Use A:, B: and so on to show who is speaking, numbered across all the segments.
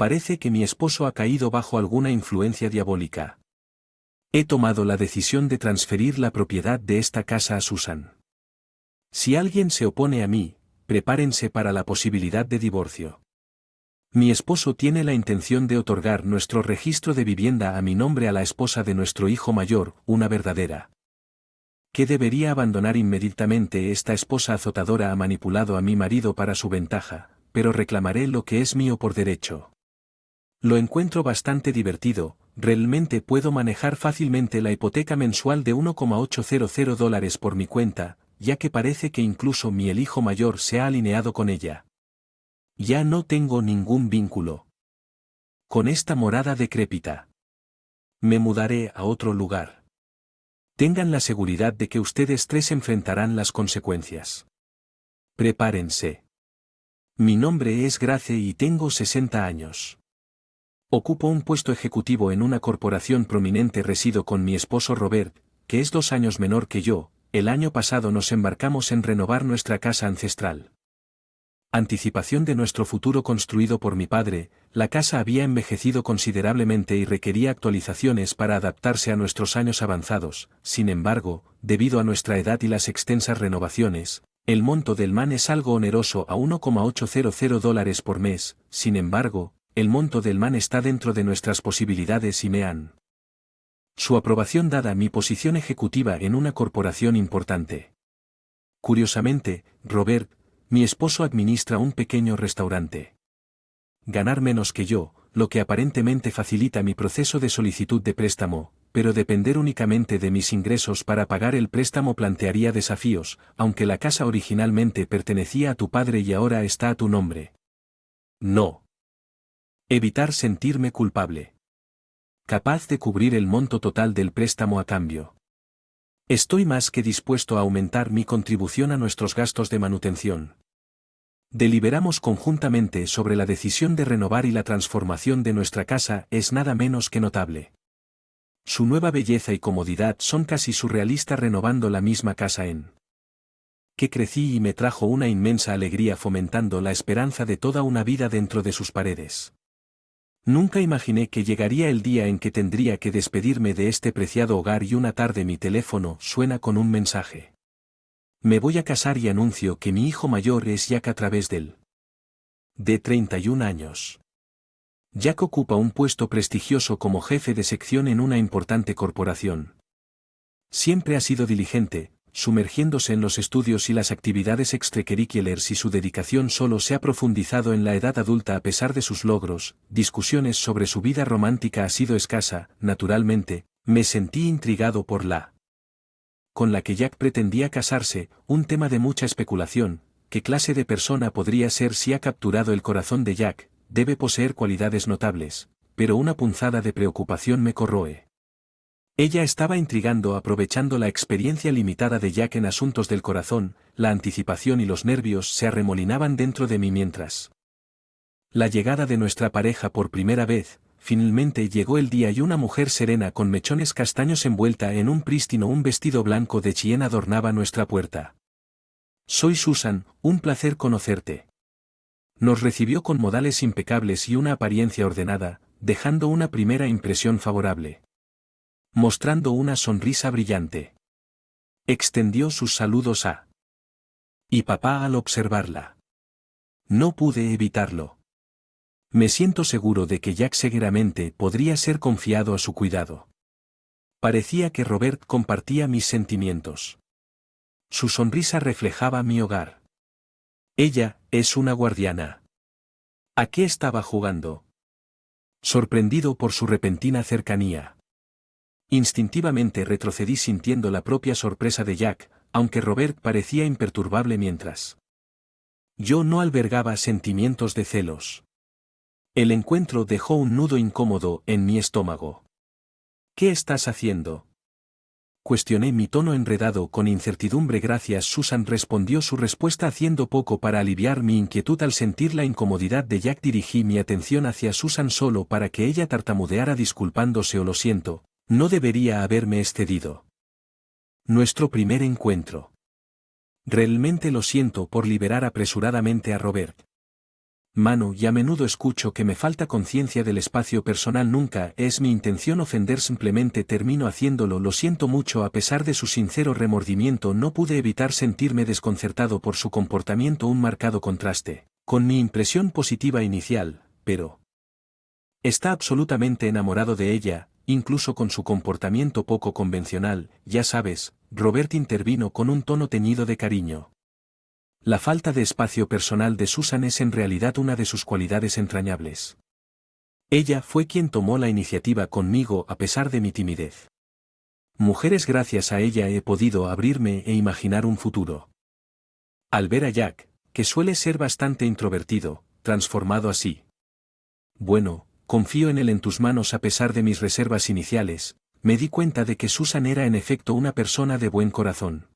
A: Parece que mi esposo ha caído bajo alguna influencia diabólica. He tomado la decisión de transferir la propiedad de esta casa a Susan. Si alguien se opone a mí, prepárense para la posibilidad de divorcio. Mi esposo tiene la intención de otorgar nuestro registro de vivienda a mi nombre a la esposa de nuestro hijo mayor, una verdadera. Que debería abandonar inmediatamente. Esta esposa azotadora ha manipulado a mi marido para su ventaja, pero reclamaré lo que es mío por derecho. Lo encuentro bastante divertido. Realmente puedo manejar fácilmente la hipoteca mensual de $1,800 por mi cuenta, ya que parece que incluso mi hijo mayor se ha alineado con ella. Ya no tengo ningún vínculo con esta morada decrépita. Me mudaré a otro lugar. Tengan la seguridad de que ustedes tres enfrentarán las consecuencias. Prepárense. Mi nombre es Grace y tengo 60 años. Ocupo un puesto ejecutivo en una corporación prominente. Resido con mi esposo Robert, que es 2 años menor que yo. El año pasado nos embarcamos en renovar nuestra casa ancestral. Anticipación de nuestro futuro construido por mi padre. La casa había envejecido considerablemente y requería actualizaciones para adaptarse a nuestros años avanzados. Sin embargo, debido a nuestra edad y las extensas renovaciones, el monto del MAN es algo oneroso a $1,800 por mes. Sin embargo, el monto del MAN está dentro de nuestras posibilidades y me han su aprobación dada mi posición ejecutiva en una corporación importante. Curiosamente, Robert, mi esposo, administra un pequeño restaurante. Ganar menos que yo, lo que aparentemente facilita mi proceso de solicitud de préstamo, pero depender únicamente de mis ingresos para pagar el préstamo plantearía desafíos, aunque la casa originalmente pertenecía a tu padre y ahora está a tu nombre. No. Evitar sentirme culpable. Capaz de cubrir el monto total del préstamo a cambio. Estoy más que dispuesto a aumentar mi contribución a nuestros gastos de manutención. Deliberamos conjuntamente sobre la decisión de renovar y la transformación de nuestra casa es nada menos que notable. Su nueva belleza y comodidad son casi surrealistas, renovando la misma casa en que crecí y me trajo una inmensa alegría, fomentando la esperanza de toda una vida dentro de sus paredes. Nunca imaginé que llegaría el día en que tendría que despedirme de este preciado hogar y una tarde mi teléfono suena con un mensaje. Me voy a casar y anuncio que mi hijo mayor es Jack a través de 31 años. Jack ocupa un puesto prestigioso como jefe de sección en una importante corporación. Siempre ha sido diligente, sumergiéndose en los estudios y las actividades extracurriculares, y su dedicación solo se ha profundizado en la edad adulta a pesar de sus logros. Discusiones sobre su vida romántica ha sido escasa. Naturalmente, me sentí intrigado por la con la que Jack pretendía casarse, un tema de mucha especulación. ¿Qué clase de persona podría ser si ha capturado el corazón de Jack? Debe poseer cualidades notables, pero una punzada de preocupación me corroe. Ella estaba intrigando, aprovechando la experiencia limitada de Jack en asuntos del corazón. La anticipación y los nervios se arremolinaban dentro de mí mientras la llegada de nuestra pareja por primera vez. Finalmente llegó el día y una mujer serena con mechones castaños envuelta en un prístino un vestido blanco de Cheyenne adornaba nuestra puerta. Soy Susan, un placer conocerte. Nos recibió con modales impecables y una apariencia ordenada, dejando una primera impresión favorable. Mostrando una sonrisa brillante. Extendió sus saludos a y papá al observarla. No pude evitarlo. Me siento seguro de que Jack seguramente podría ser confiado a su cuidado. Parecía que Robert compartía mis sentimientos. Su sonrisa reflejaba mi hogar. Ella es una guardiana. ¿A qué estaba jugando? Sorprendido por su repentina cercanía. Instintivamente retrocedí sintiendo la propia sorpresa de Jack, aunque Robert parecía imperturbable mientras yo no albergaba sentimientos de celos. El encuentro dejó un nudo incómodo en mi estómago. ¿Qué estás haciendo? Cuestioné, mi tono enredado con incertidumbre. Gracias. Susan respondió su respuesta haciendo poco para aliviar mi inquietud. Al sentir la incomodidad de Jack dirigí mi atención hacia Susan solo para que ella tartamudeara disculpándose o lo siento, no debería haberme excedido. Nuestro primer encuentro. Realmente lo siento por liberar apresuradamente a Robert. Mano, y a menudo escucho que me falta conciencia del espacio personal. Nunca es mi intención ofender, simplemente termino haciéndolo. Lo siento mucho. A pesar de su sincero remordimiento, no pude evitar sentirme desconcertado por su comportamiento, un marcado contraste con mi impresión positiva inicial, pero está absolutamente enamorado de ella, incluso con su comportamiento poco convencional. Ya sabes, Robert intervino con un tono teñido de cariño. La falta de espacio personal de Susan es en realidad una de sus cualidades entrañables. Ella fue quien tomó la iniciativa conmigo a pesar de mi timidez. Mujeres, gracias a ella he podido abrirme e imaginar un futuro. Al ver a Jack, que suele ser bastante introvertido, transformado así. Bueno, confío en él, en tus manos. A pesar de mis reservas iniciales, me di cuenta de que Susan era en efecto una persona de buen corazón.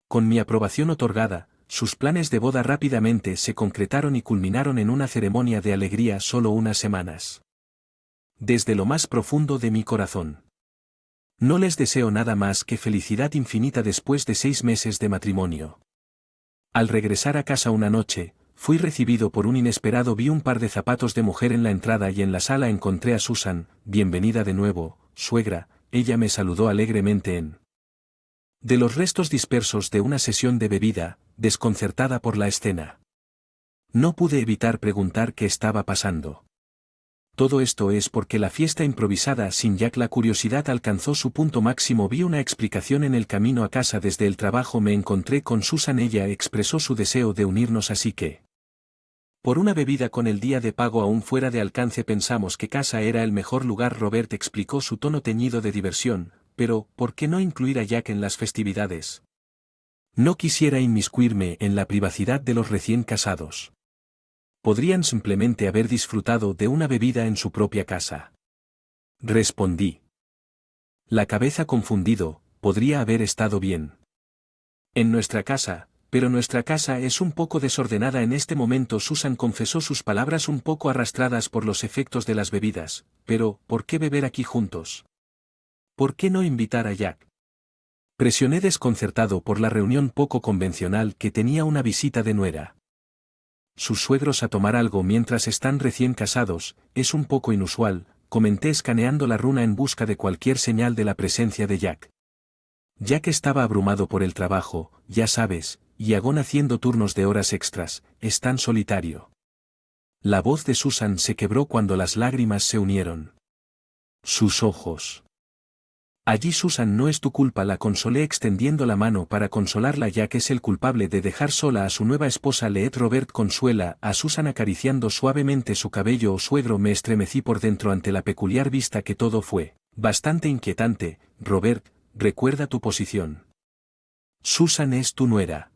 A: Con mi aprobación otorgada, sus planes de boda rápidamente se concretaron y culminaron en una ceremonia de alegría solo unas semanas. Desde lo más profundo de mi corazón, no les deseo nada más que felicidad infinita después de 6 meses de matrimonio. Al regresar a casa una noche, fui recibido por un inesperado. Vi un par de zapatos de mujer en la entrada y en la sala encontré a Susan. Bienvenida de nuevo, suegra, ella me saludó alegremente de los restos dispersos de una sesión de bebida, desconcertada por la escena. No pude evitar preguntar qué estaba pasando. Todo esto es porque la fiesta improvisada sin Jack. La curiosidad alcanzó su punto máximo. Vi una explicación en el camino a casa desde el trabajo. Me encontré con Susan. Ella expresó su deseo de unirnos, así que, por una bebida, con el día de pago aún fuera de alcance, pensamos que casa era el mejor lugar. Robert explicó, su tono teñido de diversión. Pero, ¿por qué no incluir a Jack en las festividades? No quisiera inmiscuirme en la privacidad de los recién casados. Podrían simplemente haber disfrutado de una bebida en su propia casa. Respondí. La cabeza confundido, podría haber estado bien. En nuestra casa, pero nuestra casa es un poco desordenada en este momento. Susan confesó, sus palabras un poco arrastradas por los efectos de las bebidas. Pero, ¿por qué beber aquí juntos? ¿Por qué no invitar a Jack? Presioné, desconcertado por la reunión poco convencional que tenía una visita de nuera. Sus suegros a tomar algo mientras están recién casados, es un poco inusual, comenté escaneando la runa en busca de cualquier señal de la presencia de Jack. Jack estaba abrumado por el trabajo, ya sabes, y Agon haciendo turnos de horas extras, es tan solitario. La voz de Susan se quebró cuando las lágrimas se unieron. Sus ojos. Allí, Susan, no es tu culpa, la consolé extendiendo la mano para consolarla. Jack es el culpable de dejar sola a su nueva esposa Leet. Robert consuela a Susan acariciando suavemente su cabello. Suegro, me estremecí por dentro ante la peculiar vista. Que todo fue bastante inquietante. Robert, recuerda tu posición. Susan es tu nuera.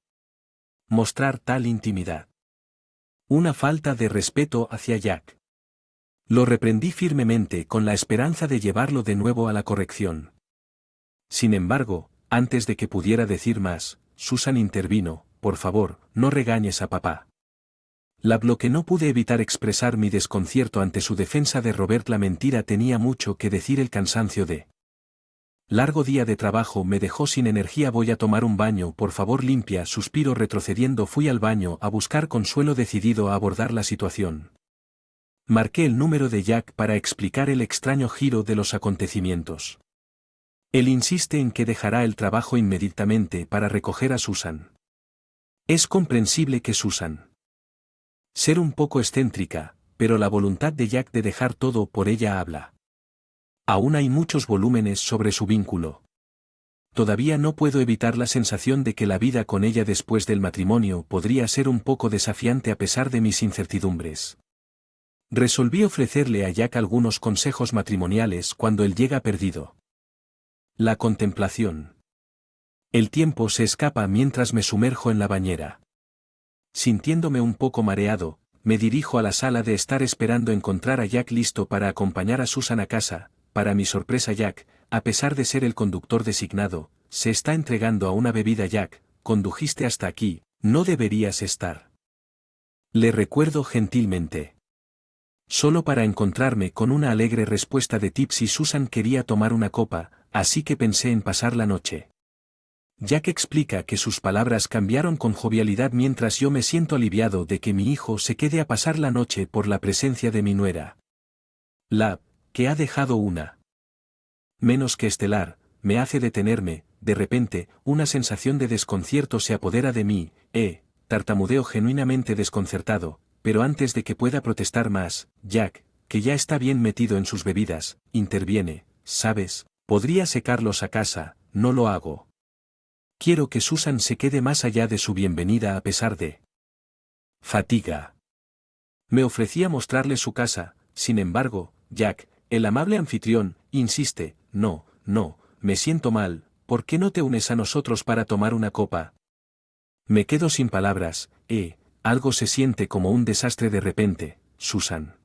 A: Mostrar tal intimidad. Una falta de respeto hacia Jack. Lo reprendí firmemente con la esperanza de llevarlo de nuevo a la corrección. Sin embargo, antes de que pudiera decir más, Susan intervino, por favor, no regañes a papá. La bloqueé. No pude evitar expresar mi desconcierto ante su defensa de Robert. La mentira tenía mucho que decir. El cansancio de largo día de trabajo me dejó sin energía. Voy a tomar un baño, por favor limpia. Suspiro retrocediendo. Fui al baño a buscar consuelo, decidido a abordar la situación. Marqué el número de Jack para explicar el extraño giro de los acontecimientos. Él insiste en que dejará el trabajo inmediatamente para recoger a Susan. Es comprensible que Susan ser un poco excéntrica, pero la voluntad de Jack de dejar todo por ella habla. Aún hay muchos volúmenes sobre su vínculo. Todavía no puedo evitar la sensación de que la vida con ella después del matrimonio podría ser un poco desafiante a pesar de mis incertidumbres. Resolví ofrecerle a Jack algunos consejos matrimoniales cuando él llega perdido. La contemplación. El tiempo se escapa mientras me sumerjo en la bañera. Sintiéndome un poco mareado, me dirijo a la sala de estar esperando encontrar a Jack listo para acompañar a Susan a casa. Para mi sorpresa, Jack, a pesar de ser el conductor designado, se está entregando a una bebida. Jack, condujiste hasta aquí, no deberías estar. Le recuerdo gentilmente. Solo para encontrarme con una alegre respuesta de Tipsy. Susan quería tomar una copa, así que pensé en pasar la noche Jack explica que sus palabras cambiaron con jovialidad mientras yo me siento aliviado de que mi hijo se quede a pasar la noche por la presencia de mi nuera. La, que ha dejado una menos que estelar, me hace detenerme. De repente, una sensación de desconcierto se apodera de mí, tartamudeo genuinamente desconcertado, pero antes de que pueda protestar más, Jack, que ya está bien metido en sus bebidas, interviene. ¿Sabes? Podría secarlos a casa, no lo hago. Quiero que Susan se quede más allá de su bienvenida a pesar de fatiga. Me ofrecía mostrarle su casa, sin embargo, Jack, el amable anfitrión, insiste, no, me siento mal, ¿por qué no te unes a nosotros para tomar una copa? Me quedo sin palabras, algo se siente como un desastre de repente, Susan.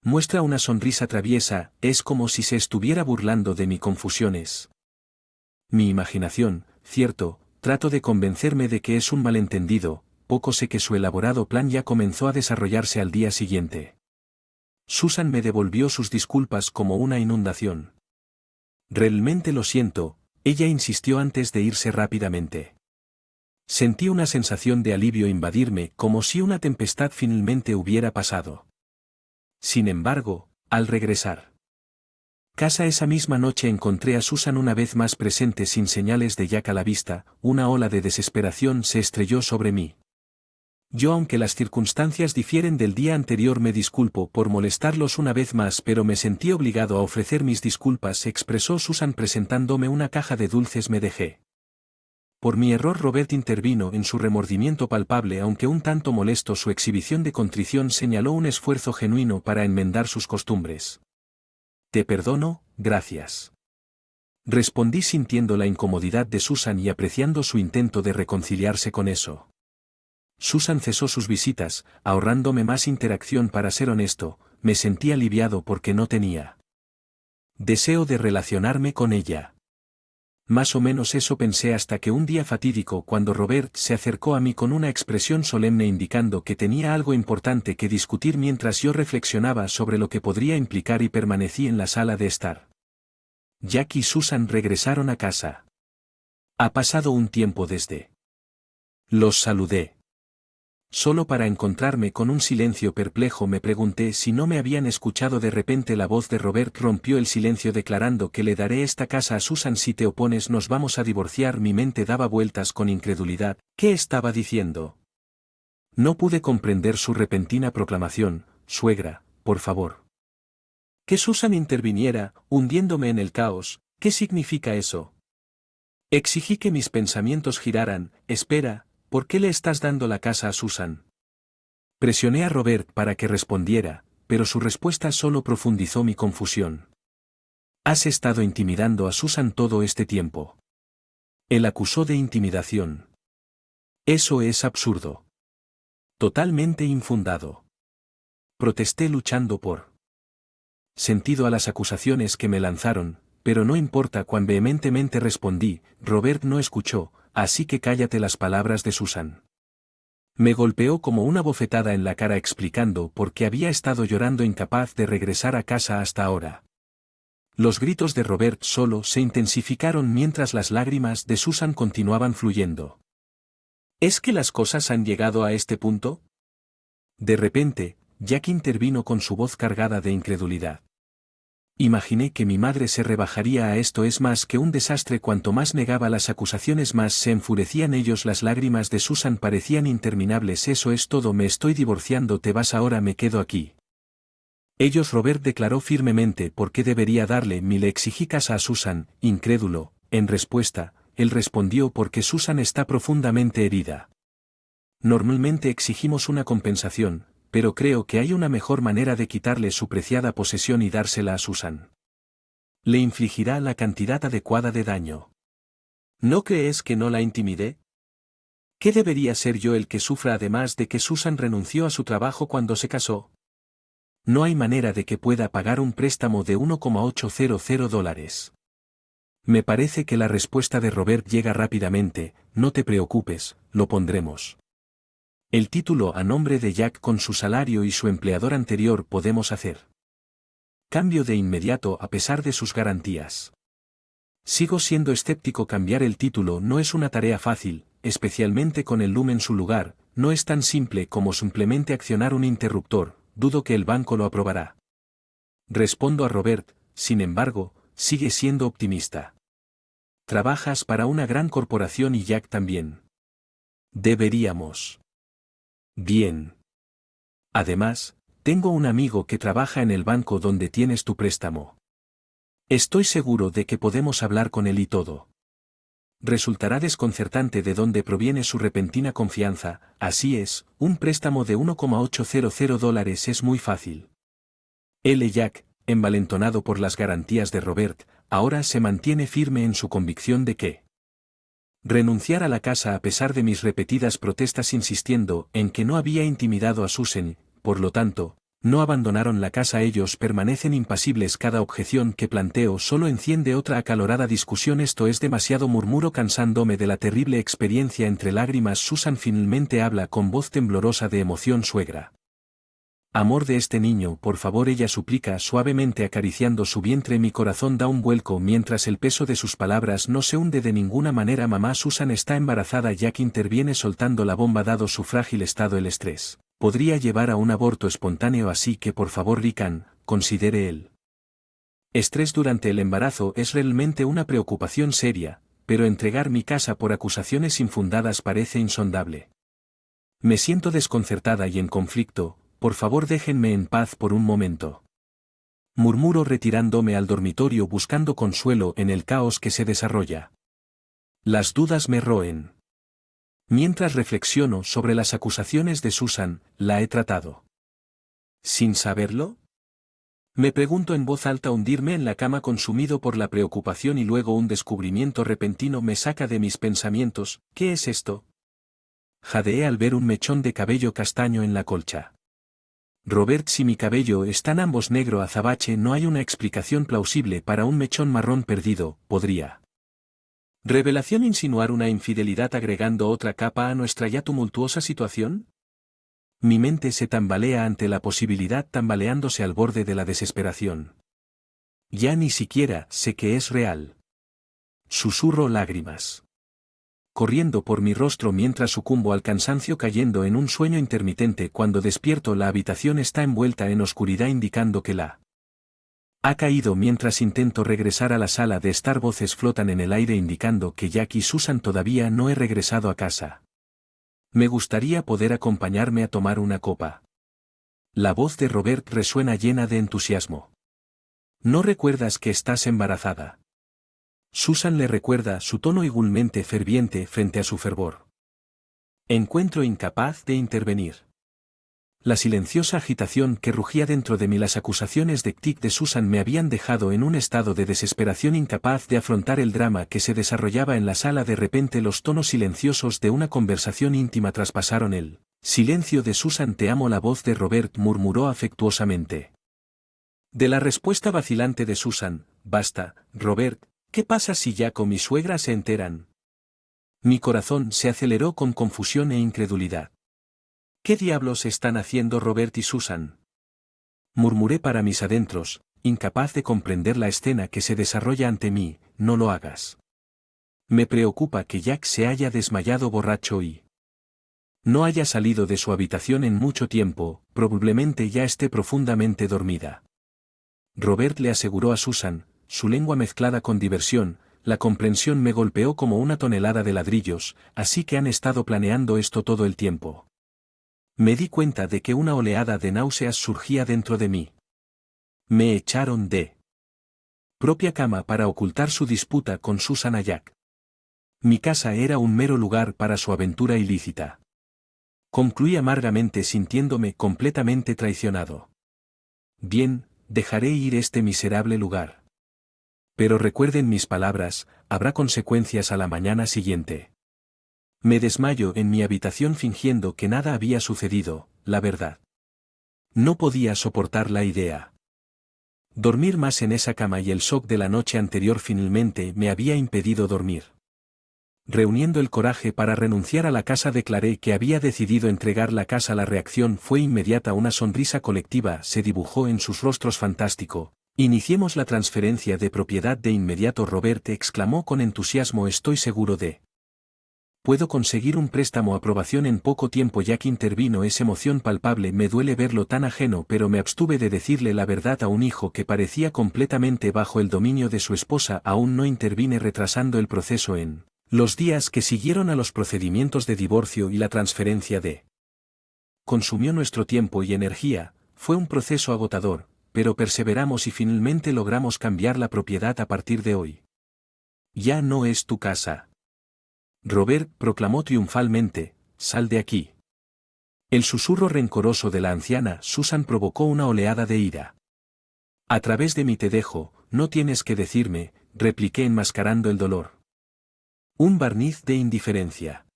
A: Muestra una sonrisa traviesa, es como si se estuviera burlando de mis confusiones. Mi imaginación, cierto, trato de convencerme de que es un malentendido, poco sé que su elaborado plan ya comenzó a desarrollarse al día siguiente. Susan me devolvió sus disculpas como una inundación. Realmente lo siento, ella insistió antes de irse rápidamente. Sentí una sensación de alivio invadirme como si una tempestad finalmente hubiera pasado. Sin embargo, al regresar casa esa misma noche encontré a Susan una vez más presente sin señales de Jack a la vista, una ola de desesperación se estrelló sobre mí. Yo, aunque las circunstancias difieren del día anterior, me disculpo por molestarlos una vez más, pero me sentí obligado a ofrecer mis disculpas, expresó Susan presentándome una caja de dulces. Me dejé. Por mi error. Robert intervino en su remordimiento palpable, aunque un tanto molesto su exhibición de contrición señaló un esfuerzo genuino para enmendar sus costumbres. Te perdono, gracias. Respondí sintiendo la incomodidad de Susan y apreciando su intento de reconciliarse con eso. Susan cesó sus visitas, ahorrándome más interacción. Para ser honesto, me sentí aliviado porque no tenía deseo de relacionarme con ella. Más o menos eso pensé hasta que un día fatídico, cuando Robert se acercó a mí con una expresión solemne indicando que tenía algo importante que discutir, mientras yo reflexionaba sobre lo que podría implicar, y permanecí en la sala de estar. Jack y Susan regresaron a casa. Ha pasado un tiempo desde. Los saludé. Solo para encontrarme con un silencio perplejo. Me pregunté si no me habían escuchado. De repente la voz de Robert rompió el silencio declarando que le daré esta casa a Susan si te opones, nos vamos a divorciar. Mi mente daba vueltas con incredulidad. ¿Qué estaba diciendo? No pude comprender su repentina proclamación. Suegra, por favor. Que Susan interviniera, hundiéndome en el caos. ¿Qué significa eso? Exigí que mis pensamientos giraran. Espera. ¿Por qué le estás dando la casa a Susan? Presioné a Robert para que respondiera, pero su respuesta solo profundizó mi confusión. ¿Has estado intimidando a Susan todo este tiempo? Él acusó de intimidación. Eso es absurdo. Totalmente infundado. Protesté luchando por sentido a las acusaciones que me lanzaron, pero no importa cuán vehementemente respondí. Robert no escuchó, así que cállate. Las palabras de Susan me golpeó como una bofetada en la cara, explicando por qué había estado llorando, incapaz de regresar a casa hasta ahora. Los gritos de Robert solo se intensificaron mientras las lágrimas de Susan continuaban fluyendo. ¿Es que las cosas han llegado a este punto? De repente, Jack intervino con su voz cargada de incredulidad. Imaginé que mi madre se rebajaría a esto. Es más que un desastre. Cuanto más negaba las acusaciones, más se enfurecían ellos. Las lágrimas de Susan parecían interminables. Eso es todo. Me estoy divorciando. ¿Te vas ahora? Me quedo aquí. Ellos. Robert declaró firmemente. ¿Por qué debería darle? Le exigí casa a Susan, incrédulo. En respuesta, él respondió: porque Susan está profundamente herida. Normalmente exigimos una compensación, pero creo que hay una mejor manera de quitarle su preciada posesión y dársela a Susan. Le infligirá la cantidad adecuada de daño. ¿No crees que no la intimidé? ¿Qué debería ser yo el que sufra, además de que Susan renunció a su trabajo cuando se casó? No hay manera de que pueda pagar un préstamo de $1,800. Me parece que la respuesta de Robert llega rápidamente. No te preocupes, lo pondremos. El título a nombre de Jack con su salario y su empleador anterior. Podemos hacer cambio de inmediato a pesar de sus garantías. Sigo siendo escéptico. Cambiar el título no es una tarea fácil, especialmente con el LUM en su lugar, no es tan simple como simplemente accionar un interruptor, dudo que el banco lo aprobará. Respondo a Robert, sin embargo, sigue siendo optimista. Trabajas para una gran corporación y Jack también. Deberíamos. Bien. Además, tengo un amigo que trabaja en el banco donde tienes tu préstamo. Estoy seguro de que podemos hablar con él y todo. Resultará desconcertante de dónde proviene su repentina confianza, así es, un préstamo de $1,800 es muy fácil. Él y Jack, envalentonado por las garantías de Robert, ahora se mantiene firme en su convicción de que renunciar a la casa a pesar de mis repetidas protestas insistiendo en que no había intimidado a Susan, por lo tanto, no abandonaron la casa. Ellos permanecen impasibles. Cada objeción que planteo solo enciende otra acalorada discusión. Esto es demasiado, murmuro cansándome de la terrible experiencia. Entre lágrimas Susan finalmente habla con voz temblorosa de emoción. Suegra. Amor de este niño, por favor, ella suplica suavemente acariciando su vientre. Mi corazón da un vuelco mientras el peso de sus palabras no se hunde de ninguna manera. Mamá, Susan está embarazada. Jack interviene soltando la bomba. Dado su frágil estado, el estrés podría llevar a un aborto espontáneo, así que por favor, Rican, considere el estrés durante el embarazo es realmente una preocupación seria, pero entregar mi casa por acusaciones infundadas parece insondable. Me siento desconcertada y en conflicto. Por favor, déjenme en paz por un momento. Murmuro retirándome al dormitorio buscando consuelo en el caos que se desarrolla. Las dudas me roen. Mientras reflexiono sobre las acusaciones de Susan, ¿la he tratado sin saberlo? Me pregunto en voz alta, hundirme en la cama consumido por la preocupación y luego un descubrimiento repentino me saca de mis pensamientos. ¿Qué es esto? Jadeé al ver un mechón de cabello castaño en la colcha. Robert, si mi cabello están ambos negro azabache, no hay una explicación plausible para un mechón marrón perdido. ¿Podría revelación insinuar una infidelidad agregando otra capa a nuestra ya tumultuosa situación? Mi mente se tambalea ante la posibilidad, tambaleándose al borde de la desesperación. Ya ni siquiera sé que es real. Susurro lágrimas corriendo por mi rostro mientras sucumbo al cansancio, cayendo en un sueño intermitente. Cuando despierto, la habitación está envuelta en oscuridad indicando que la ha caído. Mientras intento regresar a la sala de estar, voces flotan en el aire indicando que Jack y Susan todavía no he regresado a casa. Me gustaría poder acompañarme a tomar una copa. La voz de Robert resuena llena de entusiasmo. ¿No recuerdas que estás embarazada? Susan le recuerda, su tono igualmente ferviente frente a su fervor. Encuentro incapaz de intervenir. La silenciosa agitación que rugía dentro de mí, las acusaciones de Tic de Susan me habían dejado en un estado de desesperación, incapaz de afrontar el drama que se desarrollaba en la sala. De repente los tonos silenciosos de una conversación íntima traspasaron el silencio de Susan. Te amo. La voz de Robert murmuró afectuosamente. De la respuesta vacilante de Susan, basta, Robert. ¿Qué pasa si Jack o mi suegra se enteran? Mi corazón se aceleró con confusión e incredulidad. ¿Qué diablos están haciendo Robert y Susan? Murmuré para mis adentros, incapaz de comprender la escena que se desarrolla ante mí. No lo hagas. Me preocupa que Jack se haya desmayado borracho y no haya salido de su habitación en mucho tiempo. Probablemente ya esté profundamente dormida. Robert le aseguró a Susan, su lengua mezclada con diversión. La comprensión me golpeó como una tonelada de ladrillos. Así que han estado planeando esto todo el tiempo. Me di cuenta de que una oleada de náuseas surgía dentro de mí. Me echaron de propia cama para ocultar su disputa con Susan a Jack. Mi casa era un mero lugar para su aventura ilícita. Concluí amargamente, sintiéndome completamente traicionado. Bien, dejaré ir este miserable lugar. Pero recuerden mis palabras, habrá consecuencias a la mañana siguiente. Me desmayo en mi habitación fingiendo que nada había sucedido. La verdad, no podía soportar la idea. Dormir más en esa cama y el shock de la noche anterior finalmente me había impedido dormir. Reuniendo el coraje para renunciar a la casa, declaré que había decidido entregar la casa. La reacción fue inmediata, una sonrisa colectiva se dibujó en sus rostros. Fantástico, Iniciemos la transferencia de propiedad de inmediato. Robert exclamó con entusiasmo. Estoy seguro de... Puedo conseguir un préstamo. Aprobación en poco tiempo. Jack intervino. Es emoción palpable. Me duele verlo tan ajeno, pero me abstuve de decirle la verdad a un hijo que parecía completamente bajo el dominio de su esposa. Aún no intervine, retrasando el proceso en los días que siguieron a los procedimientos de divorcio y la transferencia de... Consumió nuestro tiempo y energía. Fue un proceso agotador, pero perseveramos y finalmente logramos cambiar la propiedad a partir de hoy. Ya no es tu casa. Robert proclamó triunfalmente, sal de aquí. El susurro rencoroso de la anciana Susan provocó una oleada de ira. A través de mí te dejo, no tienes que decirme, repliqué enmascarando el dolor. Un barniz de indiferencia.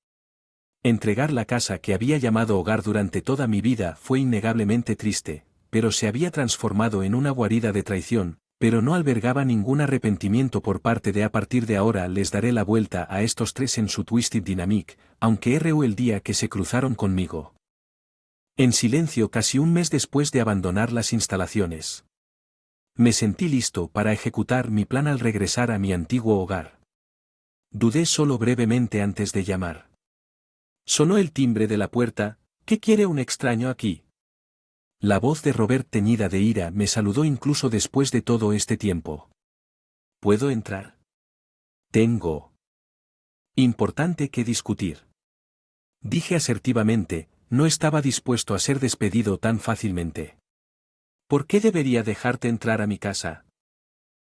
A: Entregar la casa que había llamado hogar durante toda mi vida fue innegablemente triste, pero se había transformado en una guarida de traición, pero no albergaba ningún arrepentimiento por parte de... A partir de ahora les daré la vuelta a estos tres en su Twisted Dynamic, aunque RU el día que se cruzaron conmigo. En silencio casi un mes después de abandonar las instalaciones. Me sentí listo para ejecutar mi plan al regresar a mi antiguo hogar. Dudé solo brevemente antes de llamar. Sonó el timbre de la puerta. ¿Qué quiere un extraño aquí? La voz de Robert, teñida de ira, me saludó incluso después de todo este tiempo. ¿Puedo entrar? Tengo importante que discutir. Dije asertivamente, no estaba dispuesto a ser despedido tan fácilmente. ¿Por qué debería dejarte entrar a mi casa?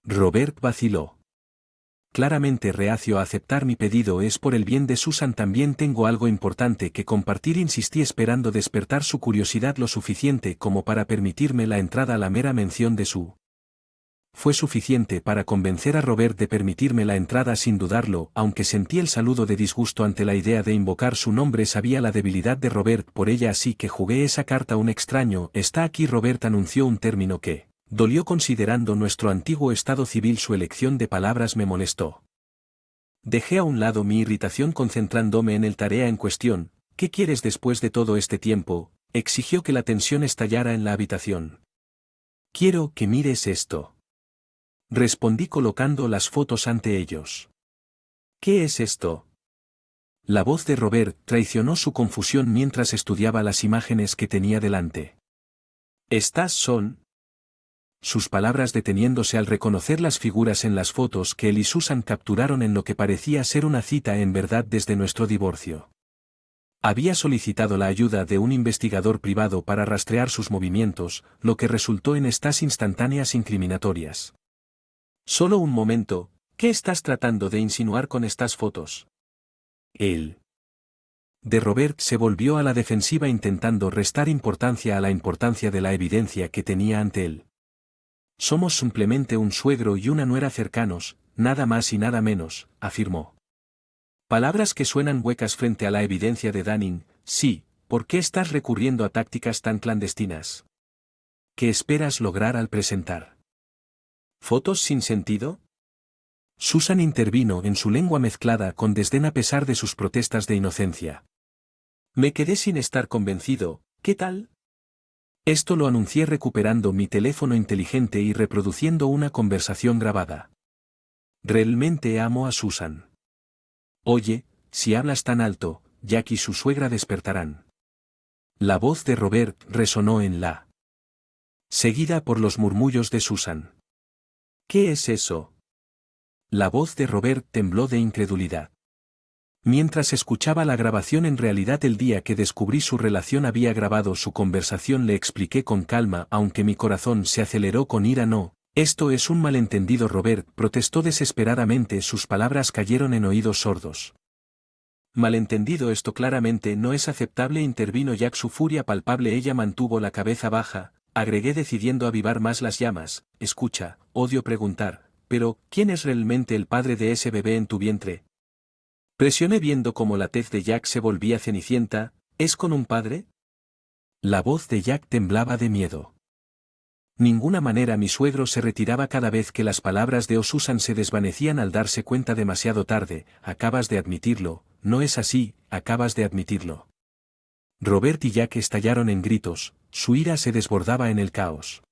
A: Robert vaciló. Claramente reacio a aceptar mi pedido. Es por el bien de Susan. También tengo algo importante que compartir, insistí, esperando despertar su curiosidad lo suficiente como para permitirme la entrada. La mera mención de su fue suficiente para convencer a Robert de permitirme la entrada sin dudarlo, aunque sentí el saludo de disgusto ante la idea de invocar su nombre. Sabía la debilidad de Robert por ella, así que jugué esa carta. Un extraño está aquí. Robert anunció, un término que dolió considerando nuestro antiguo estado civil. Su elección de palabras me molestó. Dejé a un lado mi irritación concentrándome en el tarea en cuestión. ¿Qué quieres después de todo este tiempo? Exigió que la tensión estallara en la habitación. Quiero que mires esto. Respondí colocando las fotos ante ellos. ¿Qué es esto? La voz de Robert traicionó su confusión mientras estudiaba las imágenes que tenía delante. Estas son... Sus palabras deteniéndose al reconocer las figuras en las fotos que él y Susan capturaron en lo que parecía ser una cita en verdad desde nuestro divorcio. Había solicitado la ayuda de un investigador privado para rastrear sus movimientos, lo que resultó en estas instantáneas incriminatorias. Solo un momento, ¿qué estás tratando de insinuar con estas fotos? Él. De Robert se volvió a la defensiva intentando restar importancia a la importancia de la evidencia que tenía ante él. Somos simplemente un suegro y una nuera cercanos, nada más y nada menos, afirmó. Palabras que suenan huecas frente a la evidencia de Danning. Sí, ¿por qué estás recurriendo a tácticas tan clandestinas? ¿Qué esperas lograr al presentar fotos sin sentido? Susan intervino en su lengua mezclada con desdén a pesar de sus protestas de inocencia. Me quedé sin estar convencido. ¿Qué tal? Esto lo anuncié recuperando mi teléfono inteligente y reproduciendo una conversación grabada. Realmente amo a Susan. Oye, si hablas tan alto, Jack y su suegra despertarán. La voz de Robert resonó en la seguida por los murmullos de Susan. ¿Qué es eso? La voz de Robert tembló de incredulidad. Mientras escuchaba la grabación, en realidad el día que descubrí su relación había grabado su conversación. Le expliqué con calma, aunque mi corazón se aceleró con ira. No, esto es un malentendido. Robert protestó desesperadamente. Sus palabras cayeron en oídos sordos. Malentendido, esto claramente no es aceptable, intervino Jack, su furia palpable. Ella mantuvo la cabeza baja, agregué decidiendo avivar más las llamas. Escucha, odio preguntar, pero ¿quién es realmente el padre de ese bebé en tu vientre? Presioné viendo cómo la tez de Jack se volvía cenicienta. ¿Es con un padre? La voz de Jack temblaba de miedo. Ninguna manera. Mi suegro se retiraba cada vez que las palabras de Susan se desvanecían al darse cuenta demasiado tarde. Acabas de admitirlo, no es así, acabas de admitirlo. Robert y Jack estallaron en gritos, su ira se desbordaba en el caos.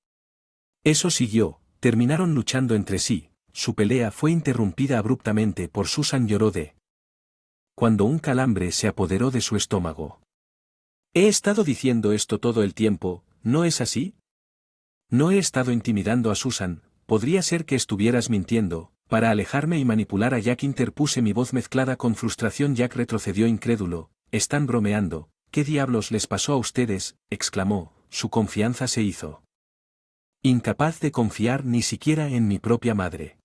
A: Eso siguió, Terminaron luchando entre sí. Su pelea fue interrumpida abruptamente por Susan lloró cuando un calambre se apoderó de su estómago. He estado diciendo esto todo el tiempo, ¿no es así? No he estado intimidando a Susan, podría ser que estuvieras mintiendo. Para alejarme y manipular a Jack interpuse mi voz mezclada con frustración. Jack retrocedió incrédulo. Están bromeando. ¿Qué diablos les pasó a ustedes? Exclamó. Su confianza se hizo incapaz de confiar ni siquiera en mi propia madre.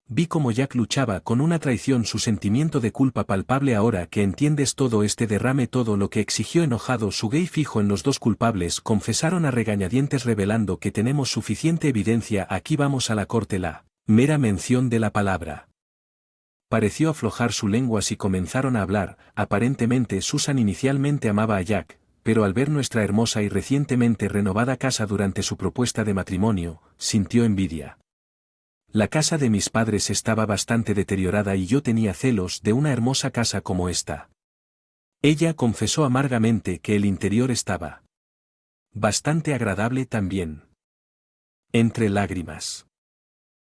A: Vi cómo Jack luchaba con una traición, su sentimiento de culpa palpable. Ahora que entiendes todo este derrame, todo lo que exigió enojado. Su gaze fijo en los dos culpables, confesaron a regañadientes revelando que tenemos suficiente evidencia. Aquí vamos a la corte. La mera mención de la palabra pareció aflojar su lengua y comenzaron a hablar. Aparentemente Susan inicialmente amaba a Jack, pero al ver nuestra hermosa y recientemente renovada casa durante su propuesta de matrimonio, sintió envidia. La casa de mis padres estaba bastante deteriorada y yo tenía celos de una hermosa casa como esta. Ella confesó amargamente que el interior estaba bastante agradable también. Entre lágrimas.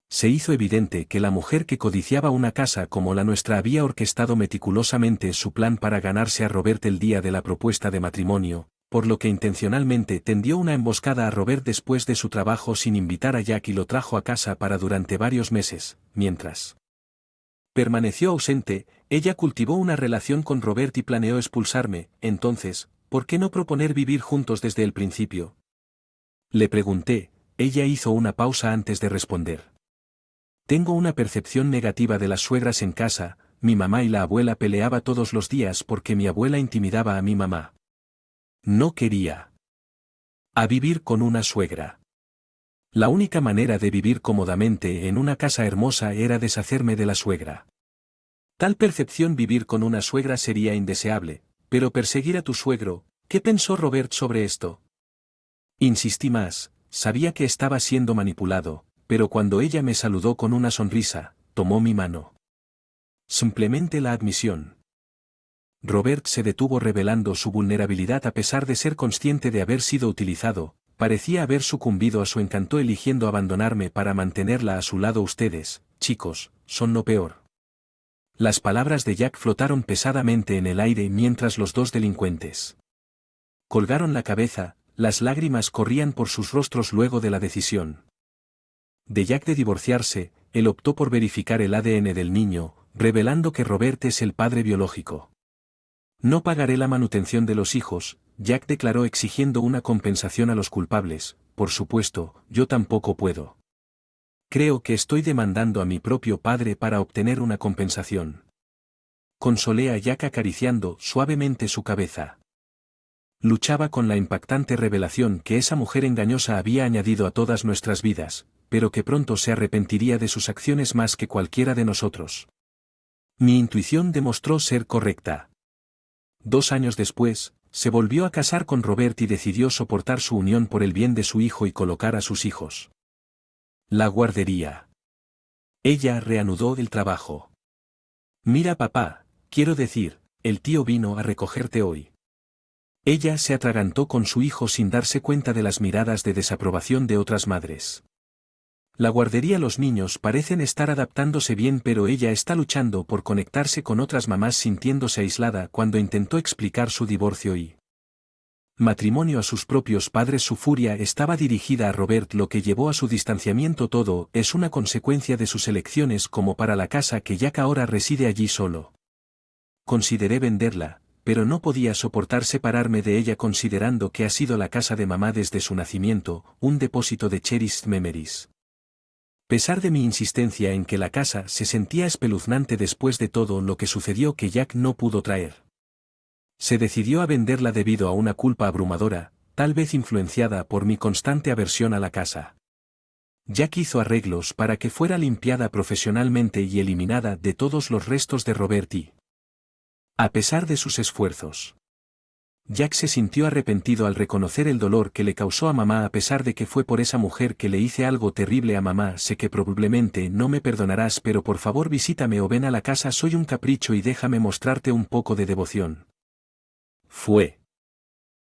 A: Se hizo evidente que la mujer que codiciaba una casa como la nuestra había orquestado meticulosamente su plan para ganarse a Robert el día de la propuesta de matrimonio, por lo que intencionalmente tendió una emboscada a Robert después de su trabajo sin invitar a Jack y lo trajo a casa para durante varios meses. Mientras permaneció ausente, ella cultivó una relación con Robert y planeó expulsarme. Entonces, ¿por qué no proponer vivir juntos desde el principio? Le pregunté. Ella hizo una pausa antes de responder. Tengo una percepción negativa de las suegras en casa. Mi mamá y la abuela peleaba todos los días porque mi abuela intimidaba a mi mamá. No quería a vivir con una suegra. La única manera de vivir cómodamente en una casa hermosa era deshacerme de la suegra. Tal percepción, vivir con una suegra sería indeseable, pero perseguir a tu suegro, ¿qué pensó Robert sobre esto? Insistí más, sabía que estaba siendo manipulado, pero cuando ella me saludó con una sonrisa, tomó mi mano. Simplemente la admisión. Robert se detuvo revelando su vulnerabilidad a pesar de ser consciente de haber sido utilizado, parecía haber sucumbido a su encanto eligiendo abandonarme para mantenerla a su lado. Ustedes, chicos, son lo peor. Las palabras de Jack flotaron pesadamente en el aire mientras los dos delincuentes colgaron la cabeza, las lágrimas corrían por sus rostros luego de la decisión de Jack de divorciarse. Él optó por verificar el ADN del niño, revelando que Robert es el padre biológico. No pagaré la manutención de los hijos, Jack declaró exigiendo una compensación a los culpables. Por supuesto, yo tampoco puedo. Creo que estoy demandando a mi propio padre para obtener una compensación. Consolé a Jack acariciando suavemente su cabeza. Luchaba con la impactante revelación que esa mujer engañosa había añadido a todas nuestras vidas, pero que pronto se arrepentiría de sus acciones más que cualquiera de nosotros. Mi intuición demostró ser correcta. 2 años después, se volvió a casar con Robert y decidió soportar su unión por el bien de su hijo y colocar a sus hijos. La guardería. Ella reanudó el trabajo. Mira papá, quiero decir, el tío vino a recogerte hoy. Ella se atragantó con su hijo sin darse cuenta de las miradas de desaprobación de otras madres. La guardería. Los niños parecen estar adaptándose bien, pero ella está luchando por conectarse con otras mamás, sintiéndose aislada cuando intentó explicar su divorcio y matrimonio a sus propios padres. Su furia estaba dirigida a Robert, lo que llevó a su distanciamiento. Todo es una consecuencia de sus elecciones, como para la casa que Jack ahora reside allí solo. Consideré venderla, pero no podía soportar separarme de ella considerando que ha sido la casa de mamá desde su nacimiento, un depósito de cherished memories. Pesar de mi insistencia en que la casa se sentía espeluznante después de todo lo que sucedió que Jack no pudo traer. Se decidió a venderla debido a una culpa abrumadora, tal vez influenciada por mi constante aversión a la casa. Jack hizo arreglos para que fuera limpiada profesionalmente y eliminada de todos los restos de Robert y, a pesar de sus esfuerzos, Jack se sintió arrepentido al reconocer el dolor que le causó a mamá. A pesar de que fue por esa mujer que le hice algo terrible a mamá, sé que probablemente no me perdonarás, pero por favor visítame o ven a la casa. Soy un capricho y déjame mostrarte un poco de devoción. Fue